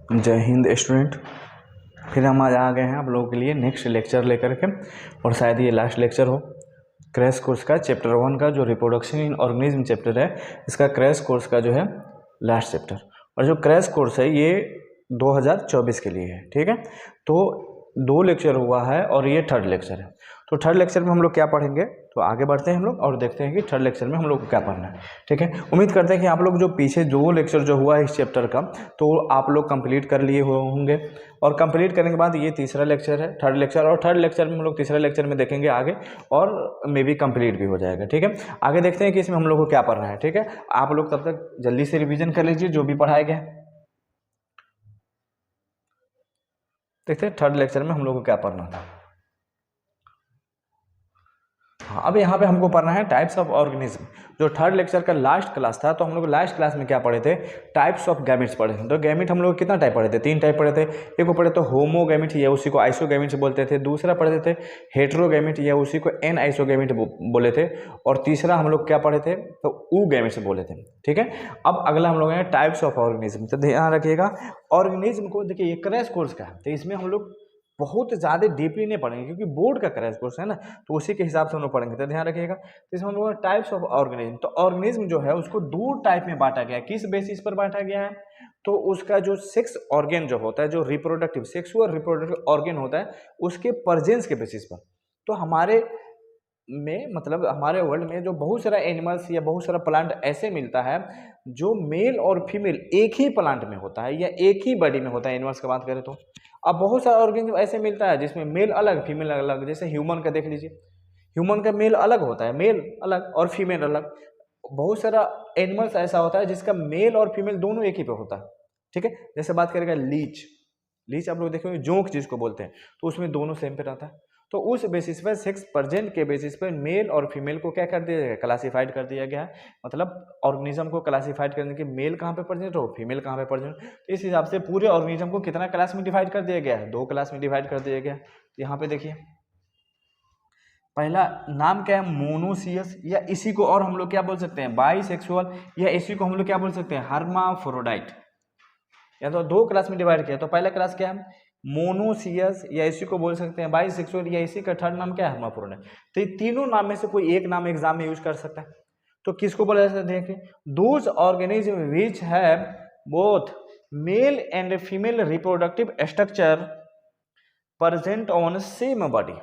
जय हिंद स्टूडेंट। फिर हम आज आ गए हैं आप लोगों के लिए नेक्स्ट लेक्चर लेकर के, और शायद ये लास्ट लेक्चर हो क्रैश कोर्स का। चैप्टर 1 का जो रिप्रोडक्शन इन ऑर्गेनिज्म चैप्टर है, इसका क्रैश कोर्स का जो है लास्ट चैप्टर। और जो क्रैश कोर्स है ये 2024 के लिए है, ठीक है। तो 2 लेक्चर हुआ है और ये 3rd लेक्चर है। तो 3rd लेक्चर में हम लोग क्या पढ़ेंगे, तो आगे बढ़ते हैं हम लोग और देखते हैं कि 3rd लेक्चर में हम लोग को क्या पढ़ना है, ठीक है। उम्मीद करते हैं कि आप लोग जो पीछे 2 लेक्चर जो हुआ है इस चैप्टर का, तो आप लोग कंप्लीट कर लिए होंगे। और कंप्लीट करने के बाद ये तीसरा लेक्चर है, 3rd लेक्चर। और 3rd लेक्चर में हम लोग तीसरे लेक्चर में देखेंगे आगे, और मे बी कंप्लीट भी हो जाएगा, ठीक है। आगे देखते हैं कि इसमें हम लोग को क्या पढ़ना है, ठीक है। आप लोग तब तक जल्दी से रिविजन कर लीजिए जो भी पढ़ाया गया है। देखते हैं 3rd लेक्चर में हम लोग को क्या पढ़ना था। हाँ, अब यहाँ पे हमको पढ़ना है टाइप्स ऑफ ऑर्गेनिज्म। जो 3rd लेक्चर का लास्ट क्लास था, तो हम लोग लास्ट क्लास में क्या पढ़े थे, टाइप्स ऑफ गैमेट्स पढ़े थे। तो गैमेट हम लोग कितना टाइप पढ़े थे, 3 टाइप पढ़े थे। एक को पढ़े तो होमोगैमेट, या उसी को आइसोगैमेट बोलते थे। दूसरा पढ़े थे हेट्रोगैमेट, या उसी को एन आइसोगैमेट बोले थे। और तीसरा हम लोग क्या पढ़े थे, तो ऊगैमेट से बोले थे, ठीक है। अब अगला हम लोग हैं टाइप्स ऑफ ऑर्गेनिज्म। तो ध्यान रखिएगा, ऑर्गेनिज्म को देखिए, ये क्रैश कोर्स का है, तो इसमें हम लोग बहुत ज़्यादा डीपली नहीं पढ़ेंगे, क्योंकि बोर्ड का क्रैश कोर्स है ना, तो उसी के हिसाब से हम लोग पढ़ेंगे। तो ध्यान रखिएगा, तो इसमें हम लोग टाइप्स ऑफ ऑर्गेनिज्म। तो ऑर्गेनिज्म जो है उसको 2 टाइप में बांटा गया है। किस बेसिस पर बांटा गया है, तो उसका जो सेक्स ऑर्गेन जो होता है, जो रिप्रोडक्टिव सेक्सुअल रिप्रोडक्टिव ऑर्गेन होता है, उसके प्रेजेंस के बेसिस पर। तो हमारे में मतलब हमारे वर्ल्ड में जो बहुत सारा एनिमल्स या बहुत सारा प्लांट ऐसे मिलता है जो मेल और फीमेल एक ही प्लांट में होता है, या एक ही बॉडी में होता है। एनिमल्स की बात करें तो अब बहुत सारा ऑर्गेनिज्म ऐसे मिलता है जिसमें मेल अलग फीमेल अलग। जैसे ह्यूमन का देख लीजिए, ह्यूमन का मेल अलग होता है, मेल अलग और फीमेल अलग। बहुत सारा एनिमल्स ऐसा होता है जिसका मेल और फीमेल दोनों एक ही पे होता है, ठीक है। जैसे बात करेगा लीच, लीच आप लोग देखेंगे जोंक जिसको बोलते हैं, तो उसमें दोनों सेम पे रहता है। तो उस बेसिस पर सेक्स प्रेजेंट के बेसिस पर मेल और फीमेल को क्या कर दिया गया, क्लासिफाइड कर दिया गया है। मतलब ऑर्गेनिज्म को क्लासिफाइड करने के मेल कहाँ पे प्रेजेंट हो, फीमेल कहाँ पे प्रेजेंट। तो इस हिसाब से पूरे ऑर्गेनिज्म को कितना क्लास में डिवाइड कर दिया गया है, 2 क्लास में डिवाइड कर दिया गया है। तो यहाँ पे देखिए, पहला नाम क्या है, मोनोसियस, या इसी को और हम लोग क्या बोल सकते हैं, बाइसेक्सुअल, या इसी को हम लोग क्या बोल सकते हैं, हर्माफ्रोडाइट। या तो 2 क्लास में डिवाइड किया, तो पहला क्लास क्या है, मोनोसियस, या इसी को बोल सकते हैं बाइसेक्सुअल, या इसी का 3rd नाम क्या है, हर्माफ्रोडाइट। तो ये तीनों नाम में से कोई एक नाम एग्जाम में यूज कर सकता है। तो किसको बोला जाता है, देखिए, those organism which have both male and female reproductive structure present on same body.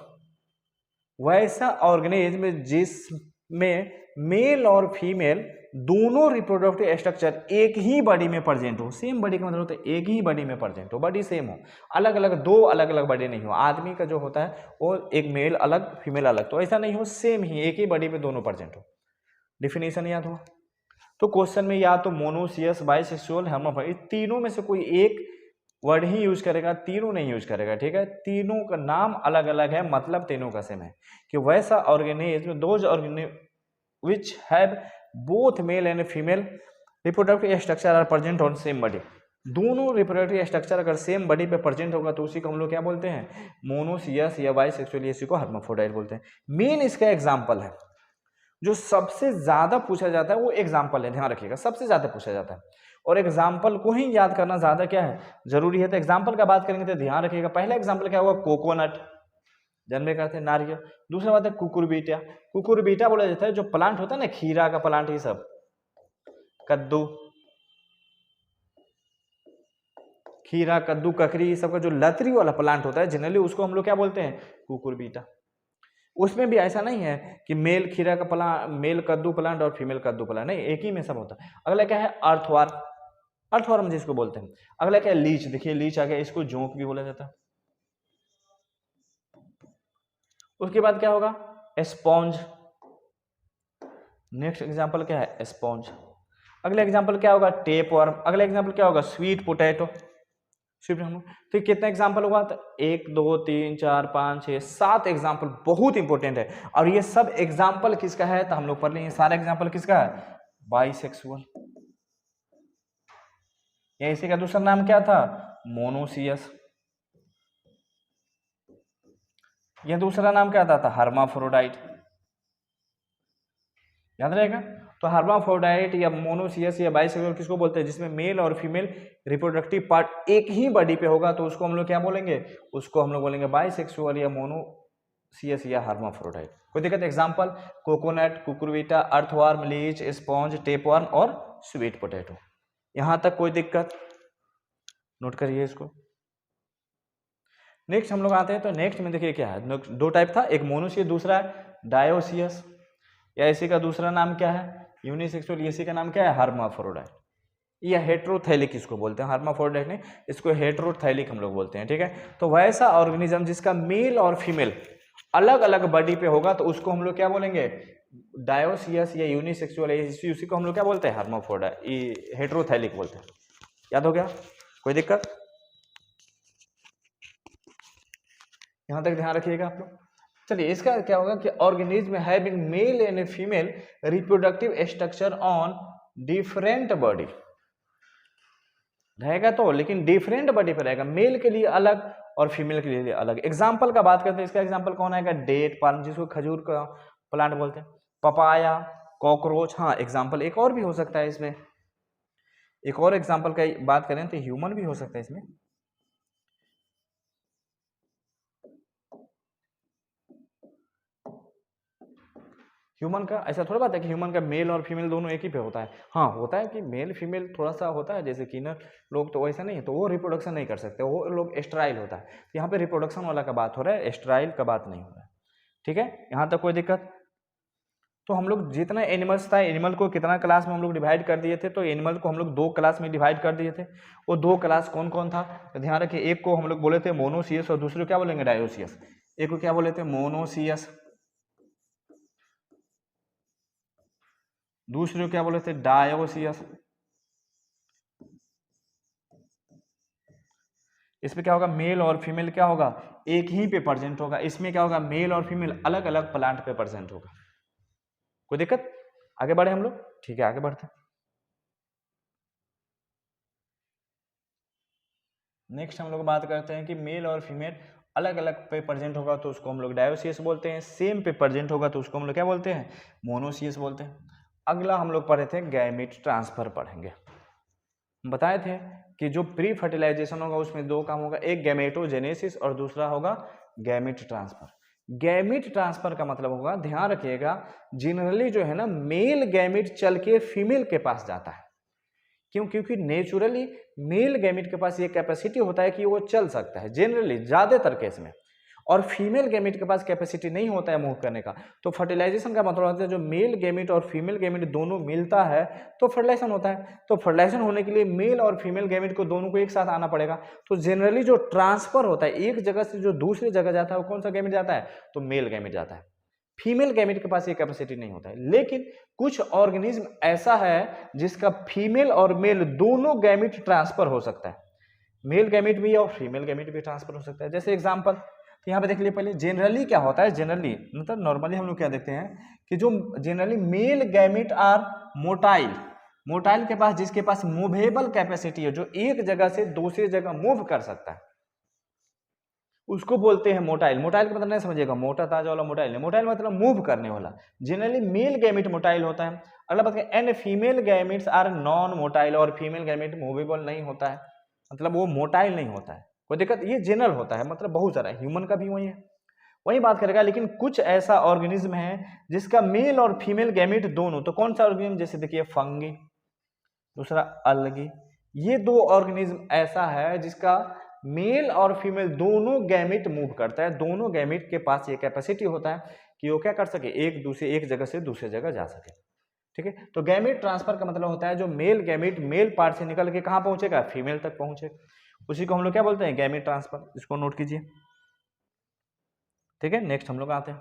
वैसा ऑर्गेनिज्म जिसमें मेल और फीमेल दोनों रिप्रोडक्टिव स्ट्रक्चर एक ही बॉडी में प्रेजेंट हो। सेम बॉडी का मतलब होता है एक ही बॉडी में प्रेजेंट हो, बॉडी सेम हो, अलग अलग 2 अलग अलग बॉडी नहीं हो। आदमी का जो होता है वो एक मेल अलग फीमेल अलग, तो ऐसा नहीं हो, सेम ही एक ही बॉडी में दोनों प्रेजेंट हो। डिफिनेशन याद हुआ। तो क्वेश्चन में या तो मोनोसियस, बाइसेक्सुअल, हर्माफ्रोडाइट, तीनों में से कोई एक वर्ड ही यूज करेगा, तीनों नहीं यूज करेगा, ठीक है। तीनों का नाम अलग अलग है, मतलब तीनों का सेम है। कि वैसा organism, those organism which have both male and female reproductive structure are present on same body. दोनों रिप्रोडक्टिव स्ट्रक्चर अगर सेम बॉडी पे प्रेजेंट होगा तो उसी को हम लोग क्या बोलते हैं, मोनोसियस या बाइसेक्सुअल, इसी को हर्माफ्रोडाइट बोलते हैं। मेन इसका एग्जाम्पल है, जो सबसे ज्यादा पूछा जाता है वो एग्जाम्पल है, ध्यान रखिएगा, सबसे ज्यादा पूछा जाता है। और एग्जाम्पल को ही याद करना ज्यादा क्या है, जरूरी है। तो एग्जाम्पल का बात करेंगे तो ध्यान रखिएगा, पहला एग्जाम्पल क्या होगा, कोकोनट, जन्मे कहते हैं नारियल। दूसरा बात है कुकुरबीटा। कुकुरबीटा बोला जाता है जो प्लांट होता है ना, खीरा का प्लांट, ये सब, कद्दू, खीरा, कद्दू, ककड़ी, ये सब का जो लतरी वाला प्लांट होता है जनरली, उसको हम लोग क्या बोलते हैं, कुकुरबीटा। उसमें भी ऐसा नहीं है कि मेल खीरा का प्लांट, मेल कद्दू प्लांट और फीमेल कद्दू प्लांट, नहीं, एक ही में सब होता है। अगला क्या है, अर्थवार, अर्थवार्म जिसको बोलते हैं। अगला क्या है, लीच। देखिए लीच आ गया, इसको जोंक भी बोला जाता है। उसके बाद क्या होगा, स्पॉन्ज। नेक्स्ट एग्जांपल क्या है, स्पॉन्ज। अगला एग्जांपल क्या होगा, टेप वर्म। अगला एग्जांपल क्या होगा, स्वीट पोटैटो। तो कितना एग्जाम्पल हुआ, तो 1 2 3 4 5 6 7 एग्जाम्पल, बहुत इंपॉर्टेंट है। और ये सब एग्जाम्पल किसका है, तो हम लोग पढ़ लेंगे सारा एग्जाम्पल किसका है, बाइसेक्सुअल। या इसी का दूसरा नाम क्या था, मोनोसियस। यह दूसरा नाम क्या था, हर्माफ्रोडाइट। याद रहेगा। तो हर्माफ्रोडाइट या मोनोसियस या बाइसेक्सुअल किसको बोलते हैं? जिसमें मेल और फीमेल रिप्रोडक्टिव पार्ट एक ही बॉडी पे होगा तो उसको हम लोग क्या बोलेंगे? उसको हम लोग बोलेंगे बाइसेक्सुअल या मोनोसियस या हर्माफ्रोडाइट। कोई दिक्कत? Example coconut, cucurbita, earthworm, leech, sponge, tapeworm और स्वीट पोटैटो। यहां तक कोई दिक्कत? नोट करिए इसको। नेक्स्ट हम लोग आते हैं, तो नेक्स्ट में देखिए क्या है, दो टाइप था, एक मोनोसियस, दूसरा है डायोसियस, या इसी का दूसरा नाम क्या है? यूनिसेक्सुअल। इसी का नाम क्या है? हर्माफ्रोडाइट या हेट्रोथैलिक इसको बोलते हैं। हर्माफ्रोडाइट नहीं, इसको हेट्रोथैलिक हम लोग बोलते हैं, ठीक है। तो वैसा ऑर्गेनिज्म जिसका मेल और फीमेल अलग अलग बॉडी पे होगा तो उसको हम लोग क्या बोलेंगे? डायोसियस या यूनिसेक्सुअल, उसी को हम लोग क्या बोलते हैं? हर्माफ्रोडाइट, हेट्रोथैलिक बोलते हैं। याद हो गया? कोई दिक्कत? यहां तक ध्यान रखिएगा आप लोग। चलिए, इसका क्या होगा कि organism having mail and female reproductive structure on different body रहेगा, तो लेकिन डिफरेंट बॉडी पर रहेगा, मेल के लिए अलग और फीमेल के लिए अलग। एग्जाम्पल का बात करते हैं, इसका एग्जाम्पल कौन आएगा? डेट पाल्म, जिसको खजूर का प्लांट बोलते हैं, पपाया, कॉकरोच। हाँ, एग्जाम्पल एक और भी हो सकता है इसमें, एक और एग्जाम्पल का बात करें तो ह्यूमन भी हो सकता है इसमें। ह्यूमन का ऐसा थोड़ा बात है कि ह्यूमन का मेल और फीमेल दोनों एक ही पे होता है। हाँ, होता है कि मेल फीमेल थोड़ा सा होता है, जैसे किनर लोग तो वैसा नहीं है, तो वो रिप्रोडक्शन नहीं कर सकते, वो लोग एस्ट्राइल होता है। यहाँ पे रिप्रोडक्शन वाला का बात हो रहा है, एस्ट्राइल का बात नहीं हो रहा है, ठीक है। यहाँ तक कोई दिक्कत? तो हम लोग जितना एनिमल्स था, एनिमल को कितना क्लास में हम लोग डिवाइड कर दिए थे? तो एनिमल को हम लोग दो क्लास में डिवाइड कर दिए थे। वो दो क्लास कौन कौन था? तो ध्यान रखिए, एक को हम लोग बोले थे मोनोसियस और दूसरे को क्या बोलेंगे? डायोसियस। एक को क्या बोले थे? मोनोसियस, दूसरे को क्या बोले थे? डायोसियस। इसमें क्या होगा? मेल और फीमेल क्या होगा? एक ही पे प्रेजेंट होगा। इसमें क्या होगा? मेल और फीमेल अलग अलग प्लांट पे प्रेजेंट होगा। कोई दिक्कत? आगे बढ़े हम लोग, ठीक है, आगे बढ़ते हैं। नेक्स्ट हम लोग बात करते हैं कि मेल और फीमेल अलग अलग पे प्रेजेंट होगा तो उसको हम लोग डायोसियस बोलते हैं, सेम पे प्रेजेंट होगा तो उसको हम लोग क्या बोलते हैं? मोनोसियस बोलते हैं। अगला हम लोग पढ़े थे गैमीट ट्रांसफर पढ़ेंगे। बताए थे कि जो प्री फर्टिलाइजेशन होगा उसमें दो काम होगा, एक गैमेटोजेनेसिस और दूसरा होगा गैमीट ट्रांसफर। गैमीट ट्रांसफर का मतलब होगा, ध्यान रखिएगा, जनरली जो है ना, मेल गैमीट चल के फीमेल के पास जाता है। क्यों? क्योंकि नेचुरली मेल गैमीट के पास ये कैपेसिटी होता है कि वो चल सकता है जनरली ज्यादातर केस में, और फीमेल गैमीट के पास कैपेसिटी नहीं होता है मूव करने का। तो फर्टिलाइजेशन का मतलब होता है जो मेल गैमीट और फीमेल गैमीट दोनों मिलता है तो फर्टिलाइजेशन होता है। तो फर्टिलाइजेशन होने के लिए मेल और फीमेल गैमीट को दोनों को एक साथ आना पड़ेगा। तो जनरली जो ट्रांसफर होता है एक जगह से जो दूसरी जगह जाता है वो कौन सा गैमीट जाता है? तो मेल गैमीट जाता है। फीमेल गैमीट के पास ये कैपेसिटी नहीं होता है। लेकिन कुछ ऑर्गेनिज्म ऐसा है जिसका फीमेल और मेल दोनों गैमीट ट्रांसफर हो सकता है, मेल गैमीट भी और फीमेल गैमीट भी ट्रांसफर हो सकता है। जैसे एग्जांपल यहाँ पे देख लिए, पहले जनरली क्या होता है, जनरली मतलब नॉर्मली हम लोग क्या देखते हैं कि जो generally male gamete are motile, motile के पास, जिसके पास मूवेबल कैपेसिटी है, जो एक जगह से दूसरी जगह मूव कर सकता है, उसको बोलते हैं मोटाइल। मोटाइल का मतलब नहीं समझिएगा मोटा ताजा वाला मोटाइल नहीं, मोटाइल मतलब मूव करने वाला। जनरली मेल गैमीट मोटाइल होता है। अगला बात है, and female gametes are non motile, और फीमेल गैमीट मूवेबल नहीं होता है, मतलब वो मोटाइल नहीं होता है। कोई दिक्कत? ये जनरल होता है, मतलब बहुत सारा, ह्यूमन का भी वही है, वही बात करेगा। लेकिन कुछ ऐसा ऑर्गेनिज्म है जिसका मेल और फीमेल गैमीट दोनों, तो कौन सा ऑर्गेनिज्म? जैसे देखिए फंगी, दूसरा अलगी। ये दो ऑर्गेनिज्म ऐसा है जिसका मेल और फीमेल दोनों गैमीट मूव करता है, दोनों गैमीट के पास ये कैपेसिटी होता है कि वो क्या कर सके, एक जगह से दूसरी जगह जा सके, ठीक है। तो गैमीट ट्रांसफर का मतलब होता है जो मेल गैमीट मेल पार्ट से निकल के कहाँ पहुंचेगा? फीमेल तक पहुंचेगा, उसी को हम लोग क्या बोलते हैं? Gamete transfer. इसको नोट कीजिए, ठीक है। नेक्स्ट हम लोग आते हैं,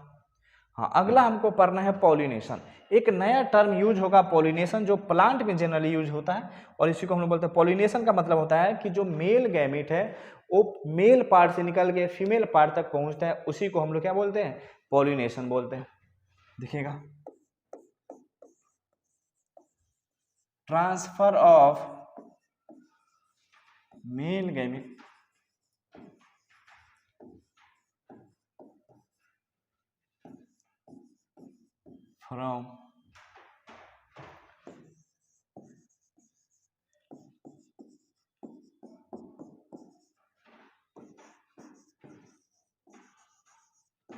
हाँ, अगला हमको पढ़ना है पॉलिनेशन। एक नया टर्म यूज होगा पॉलिनेशन, जो प्लांट में जनरली यूज होता है, और इसी को हम लोग बोलते हैं पॉलिनेशन। का मतलब होता है कि जो मेल गैमीट है वो मेल पार्ट से निकल के फीमेल पार्ट तक पहुंचता है, उसी को हम लोग क्या बोलते हैं? पॉलिनेशन बोलते हैं। देखिएगा, transfer of male gamete from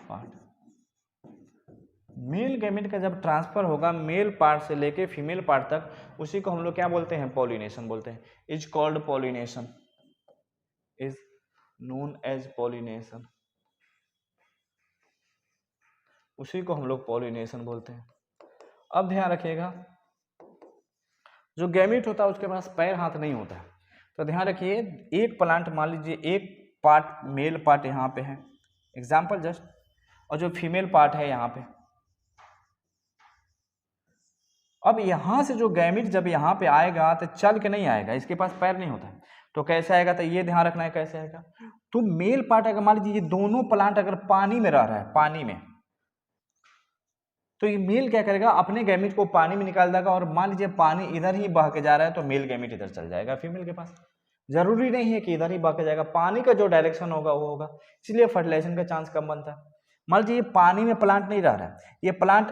part. Male gamete का जब ट्रांसफर होगा मेल पार्ट से लेके फीमेल पार्ट तक, उसी को हम लोग क्या बोलते हैं? पॉलिनेशन बोलते हैं। Is called pollination, is known as pollination, उसी को हम लोग पॉलिनेशन बोलते हैं। अब ध्यान रखिएगा, जो गैमेट होता है उसके पास पैर हाथ नहीं होता है, तो ध्यान रखिए एक प्लांट, मान लीजिए एक पार्ट मेल पार्ट यहाँ पे है, एग्जाम्पल जस्ट, और जो फीमेल पार्ट है यहाँ पे। अब यहाँ से जो गैमेट जब यहाँ पे आएगा तो चल के नहीं आएगा, इसके पास पैर नहीं होता है, तो कैसे आएगा? तो ये ध्यान रखना है कैसे आएगा। तो मेल पार्ट अगर मान लीजिए ये दोनों प्लांट अगर पानी में रह रहा है, पानी में, तो ये मेल क्या करेगा? अपने गैमेट को पानी में निकाल देगा, और मान लीजिए पानी इधर ही बह के जा रहा है तो मेल गैमेट इधर चल जाएगा फीमेल के पास। जरूरी नहीं है कि इधर ही बह के जाएगा, पानी का जो डायरेक्शन होगा वो होगा, इसलिए फर्टिलाइजेशन का चांस कम बनता है। मान लीजिए ये पानी में प्लांट नहीं रह रहा है, ये प्लांट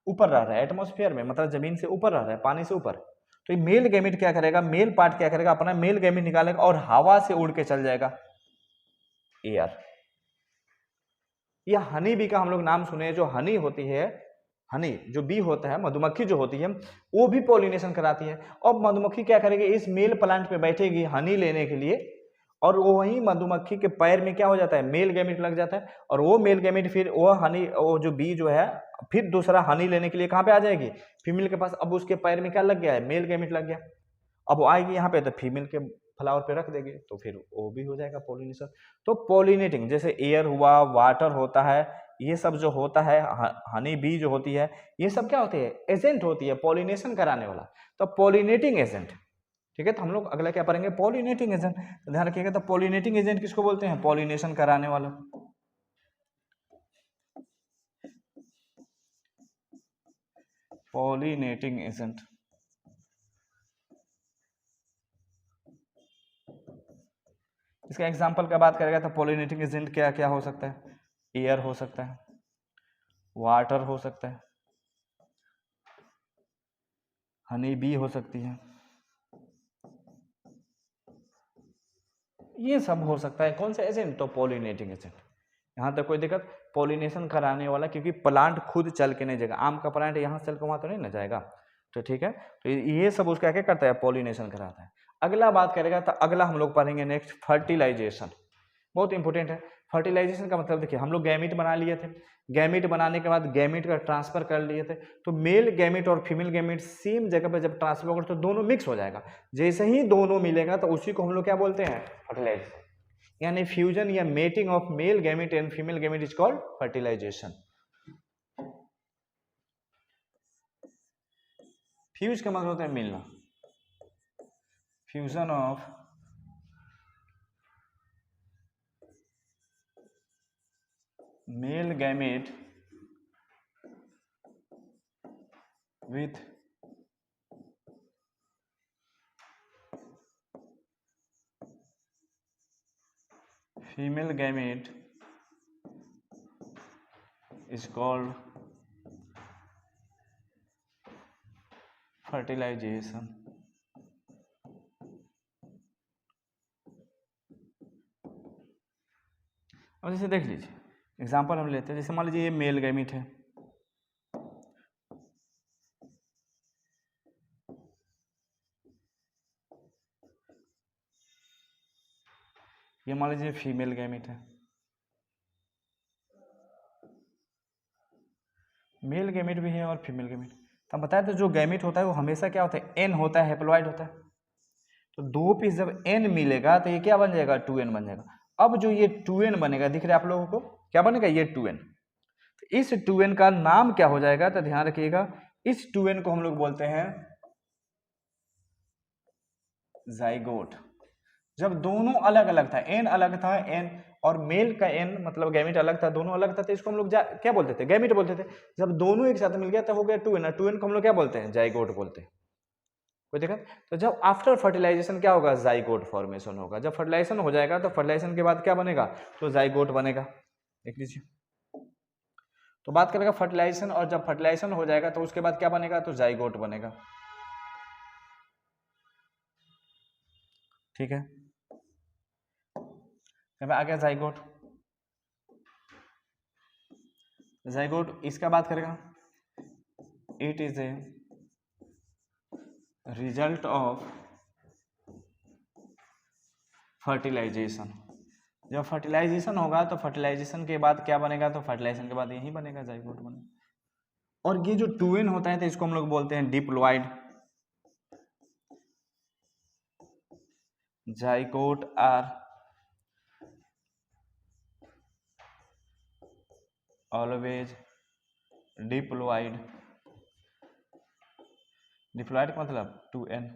ऊपर रह रहा है एटमॉस्फेयर में, मतलब जमीन से ऊपर रह रहा है, पानी से ऊपर, तो ये मेल गैमेट क्या करेगा? मेल पार्ट क्या करेगा? अपना मेल गैमेट निकालेगा और हवा से उड़ के चल जाएगा एयर। या हनी बी का हम लोग नाम सुने, जो हनी होती है, हनी जो बी होता है, मधुमक्खी जो होती है, वो भी पॉलिनेशन कराती है। और मधुमक्खी क्या करेगी? इस मेल प्लांट पे बैठेगी हनी लेने के लिए, और वो वही मधुमक्खी के पैर में क्या हो जाता है? मेल गैमेट लग जाता है, और वो मेल गैमेट फिर वो हनी, वो जो बी जो है, फिर दूसरा हनी लेने के लिए कहाँ पे आ जाएगी? फीमेल के पास। अब उसके पैर में क्या लग गया है? मेल गैमेट लग गया। अब वो आएगी यहाँ पे तो फीमेल के फ्लावर पे रख देगी, तो फिर वो भी हो जाएगा पॉलिनेशन। तो पॉलिनेटिंग जैसे एयर हुआ, वाटर होता है, ये सब जो होता है, हनी बी जो होती है, ये सब क्या होती है? एजेंट होती है पॉलिनेशन कराने वाला, तो पॉलिनेटिंग एजेंट। ठीक है, तो हम लोग अगला क्या पढ़ेंगे? Pollinating agent. तो ध्यान रखिएगा, तो पॉलिनेटिंग एजेंट किसको बोलते हैं? पॉलिनेशन कराने वाला। Pollinating agent. इसका एग्जाम्पल का बात करेगा तो पॉलिनेटिंग एजेंट क्या क्या हो सकता है? एयर हो सकता है, वाटर हो सकता है, हनी बी हो सकती है, ये सब हो सकता है। कौन सा एजेंट? तो पॉलिनेटिंग एजेंट। यहाँ तक कोई दिक्कत? पॉलिनेशन कराने वाला, क्योंकि प्लांट खुद चल के नहीं जाएगा, आम का प्लांट यहाँ चल के वहाँ तो नहीं ना जाएगा, तो ठीक है, तो ये सब उसका क्या करता है? पॉलिनेशन कराता है। अगला बात करेगा तो अगला हम लोग पढ़ेंगे नेक्स्ट फर्टिलाइजेशन, बहुत इंपॉर्टेंट है। फर्टिलाइजेशन का मतलब देखिए, हम लोग गैमेट बना लिए थे, गैमेट बनाने के बाद गैमेट का ट्रांसफर कर लिए थे, तो मेल गैमेट और फीमेल गैमेट सेम जगह पर जब ट्रांसफर होगा तो दोनों मिक्स हो जाएगा। जैसे ही दोनों मिलेगा तो उसी को हम लोग क्या बोलते हैं? फर्टिलाइजेशन। यानी फ्यूजन या mating of male gamete and female gamete is called fertilization. Fuse का मतलब होता है मिलना, fusion of male gamete with female gamete is called fertilization। अब जैसे देख लीजिए, एग्जांपल हम लेते हैं, जैसे मान लीजिए ये मेल गैमेट है, ये मान लीजिए फीमेल गैमेट है, मेल गैमेट भी है और फीमेल गैमेट। तो हम बताए तो जो गैमेट होता है वो हमेशा क्या होता है? एन होता है, हैप्लॉइड होता है। तो दो पीस जब एन मिलेगा तो ये क्या बन जाएगा? 2n बन जाएगा। अब जो ये 2n बनेगा, दिख रहा है आप लोगों को क्या बनेगा? ये 2n। तो इस 2n का नाम क्या हो जाएगा? तो ध्यान रखिएगा, इस 2n को हम लोग बोलते हैं जाइगोट। जब दोनों अलग अलग था, एन अलग था, एन और मेल का एन मतलब गैमेट अलग था, दोनों अलग था, तो इसको हम लोग क्या बोलते थे? गैमेट बोलते थे। जब दोनों एक साथ मिल गया तो हो गया 2n, 2n को हम लोग क्या बोलते हैं? जाइगोट बोलते हैं। कोई दिक्कत? तो जब आफ्टर फर्टिलाइजेशन क्या होगा? जाइगोट फॉर्मेशन होगा। जब फर्टिलाइजेशन हो जाएगा तो फर्टिलाइजेशन के बाद क्या बनेगा? तो जाइगोट बनेगा। देख लीजिए, तो बात करेगा फर्टिलाइजेशन, और जब फर्टिलाइजेशन हो जाएगा तो उसके बाद क्या बनेगा? तो जाइगोट बनेगा। ठीक है, आ गया जाइगोट। जाइगोट इसका बात करेगा, it is a result of fertilization. जब फर्टिलाइजेशन होगा तो फर्टिलाइजेशन के बाद क्या बनेगा, तो फर्टिलाइजेशन के बाद यही बनेगा, जाइगोट बनेगा। और ये जो 2n होता है तो इसको हम लोग बोलते हैं diploid. Zygote are always diploid. Diploid का मतलब 2n।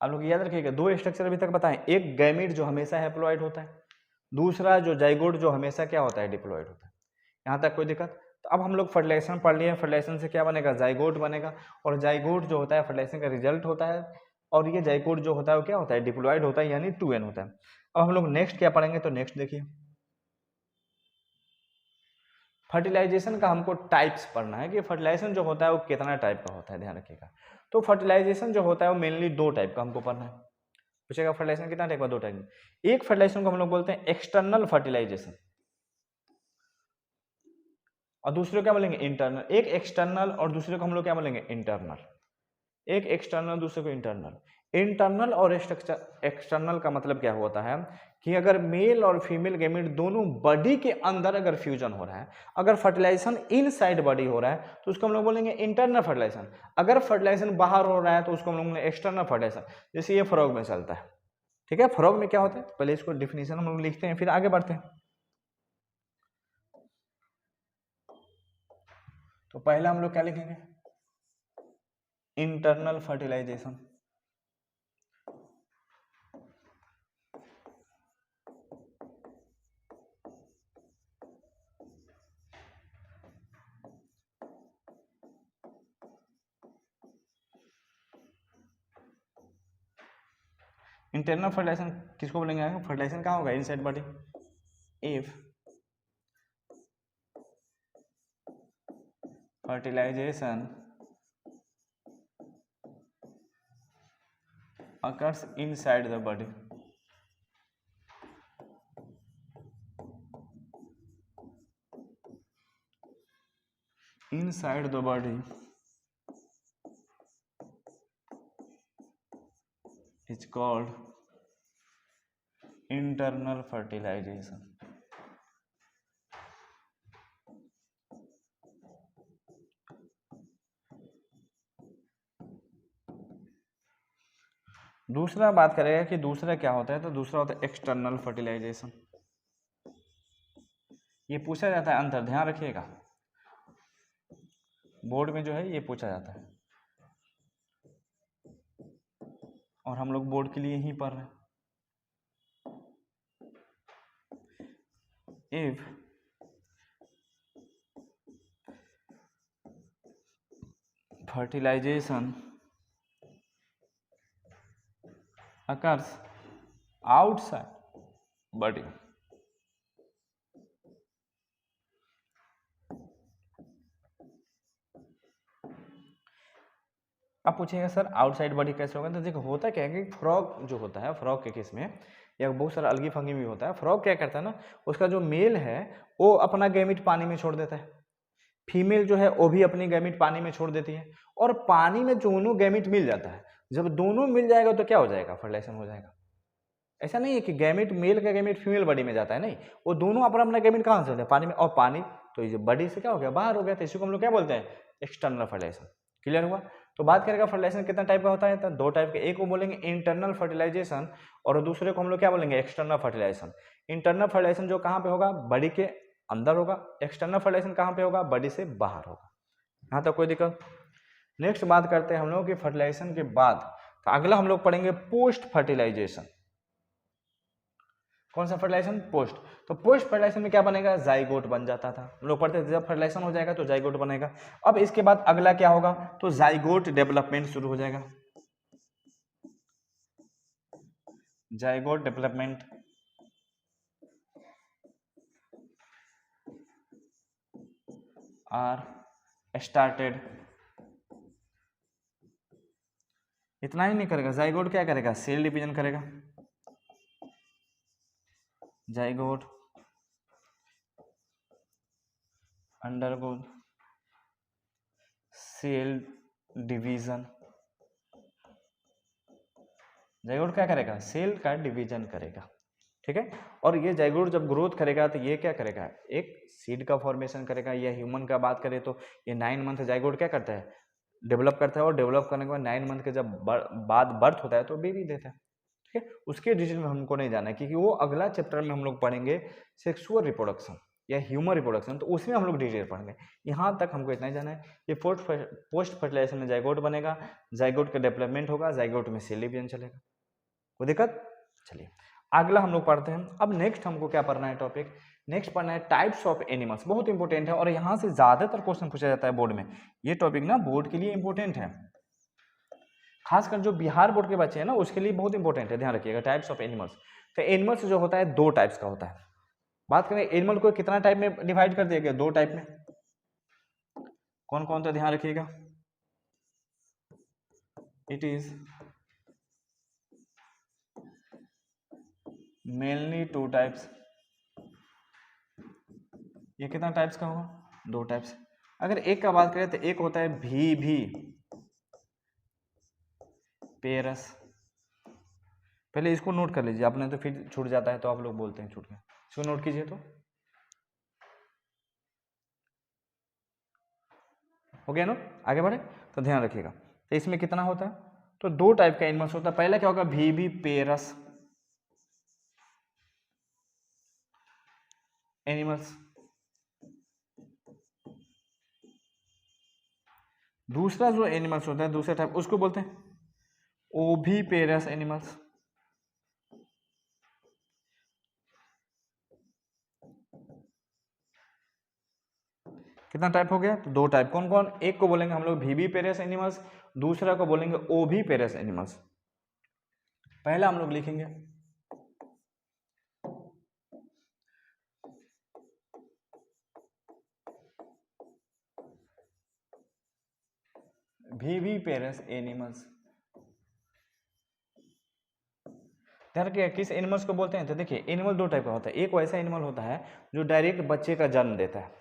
आप लोग याद रखिएगा, दो स्ट्रक्चर अभी तक बताएं, एक गैमीट जो हमेशा हैप्लॉइड होता है, दूसरा जो जाइगोट जो हमेशा क्या होता है, डिप्लॉइड होता है। यहाँ तक कोई दिक्कत? तो अब हम लोग फर्टिलाइजेशन पढ़ लिए, फर्टिलाइजेशन से क्या बनेगा, जाइगोट बनेगा। और जाइगोट जो होता है फर्टिलाइजेशन का रिजल्ट होता है, और ये जाइगोट जो होता है वो क्या होता है, डिप्लॉइड होता है, यानी 2n होता है। अब हम लोग नेक्स्ट क्या पढ़ेंगे, तो नेक्स्ट देखिए, फर्टिलाइजेशन का हमको टाइप्स पढ़ना है कि फर्टिलाइजेशन जो होता है वो कितना टाइप का होता है, ध्यान रखिएगा। तो फर्टिलाइजेशन जो होता है वो मेनली दो टाइप का हमको पढ़ना है। पूछेगा फर्टिलाइजेशन कितना टाइप का, दो टाइप का। एक फर्टिलाइजेशन को हम लोग बोलते हैं एक्सटर्नल फर्टिलाइजेशन, और दूसरे को क्या बोलेंगे, इंटरनल। एक एक्सटर्नल और दूसरे को हम लोग क्या बोलेंगे, इंटरनल। एक एक्सटर्नल दूसरे को इंटरनल। इंटरनल और एक्सटर्नल का मतलब क्या होता है कि अगर मेल और फीमेल गैमेट दोनों बॉडी के अंदर अगर फ्यूजन हो रहा है, अगर फर्टिलाइजेशन इनसाइड बॉडी हो रहा है तो उसको हम लोग बोलेंगे इंटरनल फर्टिलाइजेशन। अगर फर्टिलाइजेशन बाहर हो रहा है तो उसको हम लोग बोलेंगे एक्सटर्नल फर्टिलाइजेशन। जैसे ये फ्रॉग में चलता है, ठीक है। फ्रॉग में क्या होता है, पहले इसको डिफिनेशन हम लोग लिखते हैं फिर आगे बढ़ते हैं। तो पहला हम लोग क्या लिखेंगे, इंटरनल फर्टिलाइजेशन। इंटरनल फर्टिलाइजेशन किसको बोलेंगे, फर्टिलाइजेशन कहाँ होगा, inside body. If fertilization occurs inside the body, inside the body is called internal fertilization। दूसरा बात करेगा कि दूसरा क्या होता है, तो दूसरा होता है एक्सटर्नल फर्टिलाइजेशन। ये पूछा जाता है अंतर, ध्यान रखिएगा, बोर्ड में जो है ये पूछा जाता है, और हम लोग बोर्ड के लिए ही पढ़ रहे हैं। If fertilization occurs outside body, अब पूछेगा सर आउटसाइड बॉडी कैसे होगा, तो देखो होता क्या है कि फ्रॉग जो होता है, फ्रॉग के केस में या बहुत सारा अलगी फंगी भी होता है, फ्रॉग क्या करता है ना, उसका जो मेल है वो अपना गैमीट पानी में छोड़ देता है, फीमेल जो है वो भी अपनी गैमीट पानी में छोड़ देती है, और पानी में दोनों गैमीट मिल जाता है। जब दोनों मिल जाएगा तो क्या हो जाएगा, फर्टिलाइजेशन हो जाएगा। ऐसा नहीं है कि गैमीट मेल का गैमीट फीमेल बॉडी में जाता है, नहीं, वो दोनों अपना अपना गैमीट कहाँ से होता है, पानी में, और पानी तो ये बॉडी से क्या हो गया, बाहर हो गया, तो इसी को हम लोग क्या बोलते हैं, एक्सटर्नल फर्टिलाइजेशन। क्लियर हुआ? तो बात करेगा फर्टिलाइजेशन कितना टाइप का होता है, तो दो टाइप के, एक को बोलेंगे इंटरनल फर्टिलाइजेशन और दूसरे को हम लोग क्या बोलेंगे, एक्सटर्नल फर्टिलाइजेशन। इंटरनल फर्टिलाइजेशन जो कहाँ पे होगा, बॉडी के अंदर होगा, एक्सटर्नल फर्टिलाइजेशन कहाँ पे होगा, बॉडी से बाहर होगा। यहाँ तक कोई दिक्कत? नेक्स्ट बात करते हैं हम लोग कि फर्टिलाइजेशन के बाद, तो अगला हम लोग पढ़ेंगे पोस्ट फर्टिलाइजेशन। कौन सा फर्टिलाइजेशन, पोस्ट। तो पोस्ट फर्टिलाइजेशन में क्या बनेगा, जाइगोट बन जाता था, हम लोग पढ़ते थे, जब फर्टिलाइजेशन हो जाएगा तो जाइगोट बनेगा। अब इसके बाद अगला क्या होगा, तो जाइगोट डेवलपमेंट शुरू हो जाएगा, जाइगोट डेवलपमेंट आर स्टार्टेड। इतना ही नहीं करेगा, जाइगोट क्या करेगा, सेल डिवीजन करेगा, zygote undergo cell division, zygote क्या करेगा, सेल का डिवीजन करेगा, ठीक है। और ये जाइगोट जब ग्रोथ करेगा तो ये क्या करेगा, एक सीड का फॉर्मेशन करेगा। या ह्यूमन का बात करें तो ये 9 मंथ जाइगोट क्या करता है, डेवलप करता है, और डेवलप करने के बाद 9 मंथ के जब बाद बर्थ होता है तो बेबी देता है, ठीक है। उसके डिटेल में हमको नहीं जाना है, क्योंकि वो अगला चैप्टर में हम लोग पढ़ेंगे सेक्सुअल रिप्रोडक्शन या ह्यूमन रिप्रोडक्शन, तो उसमें हम लोग डिटेल पढ़ेंगे। यहाँ तक हमको इतना ही जाना है। ये पोस्ट फर्टिलाइजेशन में जाइगोट बनेगा, जाइगोट का डेवलपमेंट होगा, जाइगोट में सेल डिवीजन चलेगा, कोई दिक्कत। चलिए अगला हम लोग पढ़ते हैं। अब नेक्स्ट हमको क्या पढ़ना है टॉपिक, नेक्स्ट पढ़ना है टाइप्स ऑफ एनिमल्स। बहुत इंपॉर्टेंट है और यहाँ से ज्यादातर क्वेश्चन पूछा जाता है बोर्ड में। ये टॉपिक ना बोर्ड के लिए इंपॉर्टेंट है, खासकर जो बिहार बोर्ड के बच्चे हैं ना उसके लिए बहुत इंपॉर्टेंट है, ध्यान रखिएगा। टाइप्स ऑफ एनिमल्स, तो एनिमल्स जो होता है 2 टाइप्स का होता है। बात करें एनिमल को कितना टाइप में डिवाइड कर दिया गया, 2 टाइप में। कौन कौन सा ध्यान रखिएगा, इट इज मेनली 2 टाइप्स। ये कितना टाइप्स का होगा, 2 टाइप्स। अगर एक का बात करें तो एक होता है भी पेरस। पहले इसको नोट कर लीजिए, आपने तो फिर छूट जाता है तो आप लोग बोलते हैं छूट गया, इसको नोट कीजिए। तो हो गया ना, आगे बढ़े तो ध्यान रखिएगा। तो इसमें कितना होता है, तो 2 टाइप का एनिमल्स होता है। पहला क्या होगा, भी पेरस एनिमल्स। दूसरा जो एनिमल्स होता है दूसरा टाइप, उसको बोलते हैं ओभी पेरस एनिमल्स। कितना टाइप हो गया, तो 2 टाइप। कौन कौन, एक को बोलेंगे हम लोग भी पेरस एनिमल्स, दूसरा को बोलेंगे ओभी पेरस एनिमल्स। पहला हम लोग लिखेंगे भी पेरस एनिमल्स। ध्यान रखिए किस एनिमल्स को बोलते हैं, तो देखिए एनिमल 2 टाइप का होता है। एक वैसा एनिमल होता है जो डायरेक्ट बच्चे का जन्म देता है,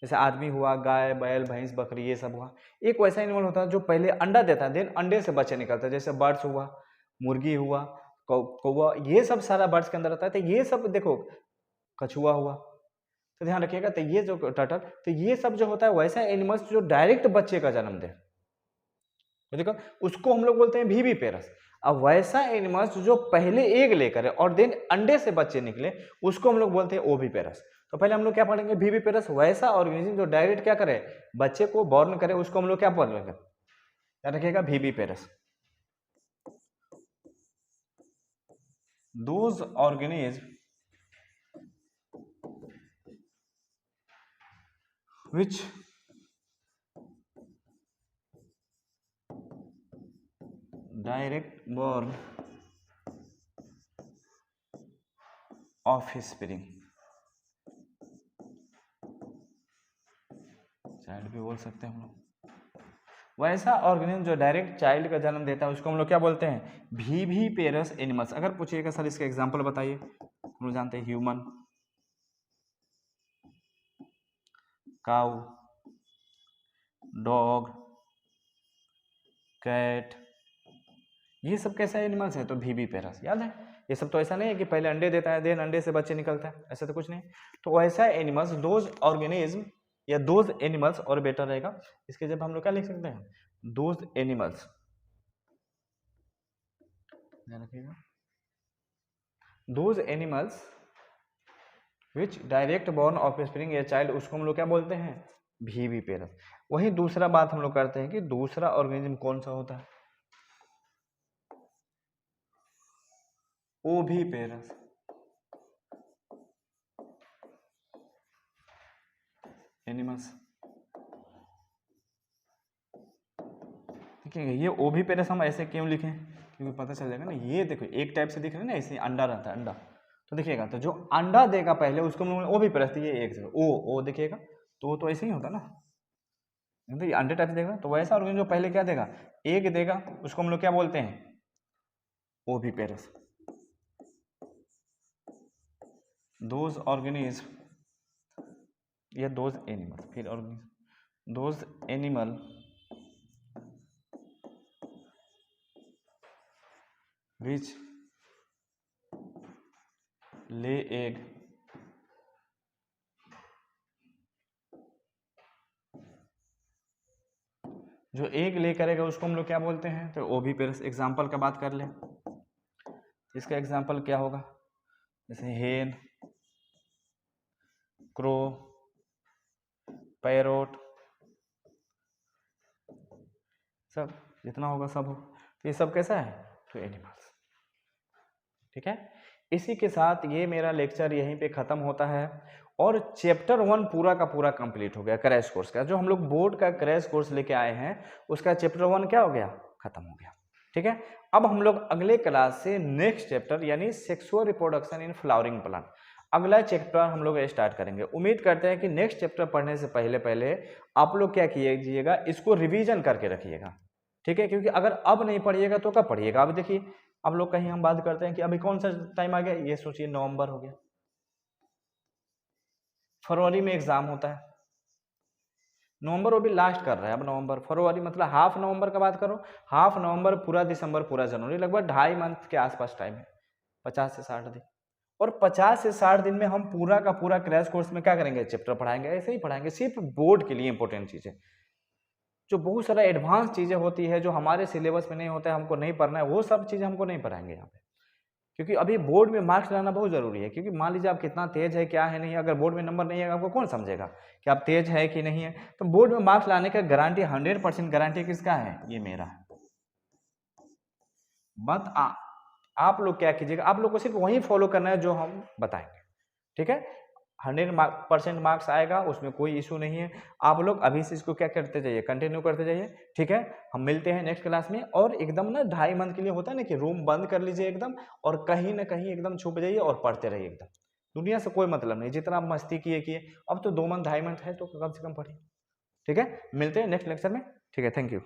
जैसे आदमी हुआ, गाय बैल भैंस बकरी ये सब हुआ। एक वैसा एनिमल होता है जो पहले अंडा देता है, देन अंडे से बच्चे निकलता है, जैसे बर्ड्स हुआ, मुर्गी हुआ, कौवा, ये सब सारा बर्ड्स के अंदर रहता है। तो ये सब देखो, कछुआ हुआ, तो ध्यान रखिएगा। तो ये जो टर्टल, तो ये सब जो होता है वैसा एनिमल्स जो डायरेक्ट बच्चे का जन्म दे, तो देखो उसको हम लोग बोलते हैं भी पेरस। अब वैसा एनिमल्स जो पहले एग लेकर है और देन अंडे से बच्चे निकले, उसको हम लोग बोलते हैं ओवी पेरस। तो पहले हम लोग क्या पढ़ेंगे, भी पेरस, वैसा ऑर्गेनिज्म जो डायरेक्ट क्या करे, बच्चे को बॉर्न करे, उसको हम लोग क्या बोलेंगे, क्या रखिएगा, भी पेरस। Those organism which direct born offspring, child भी बोल सकते हैं हम लोग। वैसा ऑर्गेनिज्म जो डायरेक्ट चाइल्ड का जन्म देता है उसको हम लोग क्या बोलते हैं, भी पेरस एनिमल्स। अगर पूछिएगा सर इसका एग्जांपल बताइए, हम लोग जानते हैं ह्यूमन, काउ, डॉग, कैट, ये सब कैसा एनिमल्स है, तो भी पेरस। याद है, ये सब तो ऐसा नहीं है कि पहले अंडे देता है देन अंडे से बच्चे निकलता है, ऐसा तो कुछ नहीं। तो वैसा एनिमल्स, दोज ऑर्गेनिज्म या दोज एनिमल्स, और बेटर रहेगा इसके जब हम लोग क्या लिख सकते हैं, दोज एनिमल्स, ध्यान रखिएगा, those animals which direct born offspring या चाइल्ड, उसको हम लोग क्या बोलते हैं, भी पेरस। वही दूसरा बात हम लोग करते हैं कि दूसरा ऑर्गेनिज्म कौन सा होता है, ओभी पेरस एनिमल्स। ठीक है, ये ओभी पेरस हम ऐसे क्यों लिखें, क्योंकि पता चल जाएगा ना। ये देखो एक टाइप से दिख रहा है ना, ऐसे अंडा रहता है, अंडा, तो देखिएगा तो जो अंडा देगा पहले उसको हम लोग ओभी पेरस, ये एक ओ देखिएगा, तो ऐसे ही होता ना, तो ये अंडे टाइप से देगा। तो वैसा ऑर्गेनिज्म जो पहले क्या देगा, एग देगा, उसको हम लोग क्या बोलते हैं, ओभी पेरस। दोज ऑर्गेनिज्म या दोज एनिमल्स, फिर ऑर्गेनिज्म, दोज एनिमल विच ले एग जो एग ले करेगा उसको हम लोग क्या बोलते हैं, तो वो भी फिर एग्जाम्पल का बात कर लें। इसका एग्जाम्पल क्या होगा, जैसे हेन, क्रो, पैरोट, सब जितना होगा सब हो, तो ये सब कैसा है, तो एनिमल्स। ठीक है, इसी के साथ ये मेरा लेक्चर यहीं पे ख़त्म होता है और चैप्टर 1 पूरा का पूरा कंप्लीट हो गया क्रैश कोर्स का। जो हम लोग बोर्ड का क्रैश कोर्स लेके आए हैं उसका चैप्टर 1 क्या हो गया, खत्म हो गया। ठीक है, अब हम लोग अगले क्लास से नेक्स्ट चैप्टर यानी sexual reproduction in flowering plant, अगला चैप्टर हम लोग स्टार्ट करेंगे। उम्मीद करते हैं कि नेक्स्ट चैप्टर पढ़ने से पहले पहले आप लोग क्या कीजिएगा, इसको रिवीजन करके रखिएगा। ठीक है, क्योंकि अगर अब नहीं पढ़िएगा तो कब पढ़िएगा। अब देखिए अब लोग कहीं हम बात करते हैं कि अभी कौन सा टाइम आ गया, ये सोचिए नवंबर हो गया, फरवरी में एग्जाम होता है, नवंबर वो भी लास्ट कर रहा है, अब नवंबर फरवरी मतलब हाफ नवंबर का बात करो, हाफ नवंबर पूरा दिसंबर पूरा जनवरी, लगभग 2.5 मंथ के आसपास टाइम है, 50 से 60 दिन। और 50 से 60 दिन में हम पूरा का पूरा क्रैश कोर्स में क्या करेंगे, चैप्टर पढ़ाएंगे, ऐसे ही पढ़ाएंगे, सिर्फ बोर्ड के लिए इंपॉर्टेंट चीजें। जो बहुत सारा एडवांस चीजें होती है जो हमारे सिलेबस में नहीं होता है, हमको नहीं पढ़ना है, वो सब चीजें हमको नहीं पढ़ाएंगे यहाँ पे, क्योंकि अभी बोर्ड में मार्क्स लाना बहुत जरूरी है। क्योंकि मान लीजिए आप कितना तेज है क्या है नहीं, अगर बोर्ड में नंबर नहीं है आपको कौन समझेगा कि आप तेज है कि नहीं है। तो बोर्ड में मार्क्स लाने का गारंटी 100% गारंटी किसका है, ये मेरा है। बट आप लोग क्या कीजिएगा, आप लोग को सिर्फ वही फॉलो करना है जो हम बताएंगे। ठीक है, 100% मार्क्स आएगा, उसमें कोई इशू नहीं है। आप लोग अभी से इसको क्या करते जाइए, कंटिन्यू करते जाइए। ठीक है, हम मिलते हैं नेक्स्ट क्लास में। और एकदम ना 2.5 मंथ के लिए होता है ना कि रूम बंद कर लीजिए एकदम, और कहीं ना कहीं एकदम छुप जाइए और पढ़ते रहिए एकदम, दुनिया से कोई मतलब नहीं, जितना आप मस्ती किए। अब तो 2 मंथ 2.5 मंथ है तो कम से कम पढ़िए। ठीक है, मिलते हैं नेक्स्ट लेक्चर में। ठीक है, थैंक यू।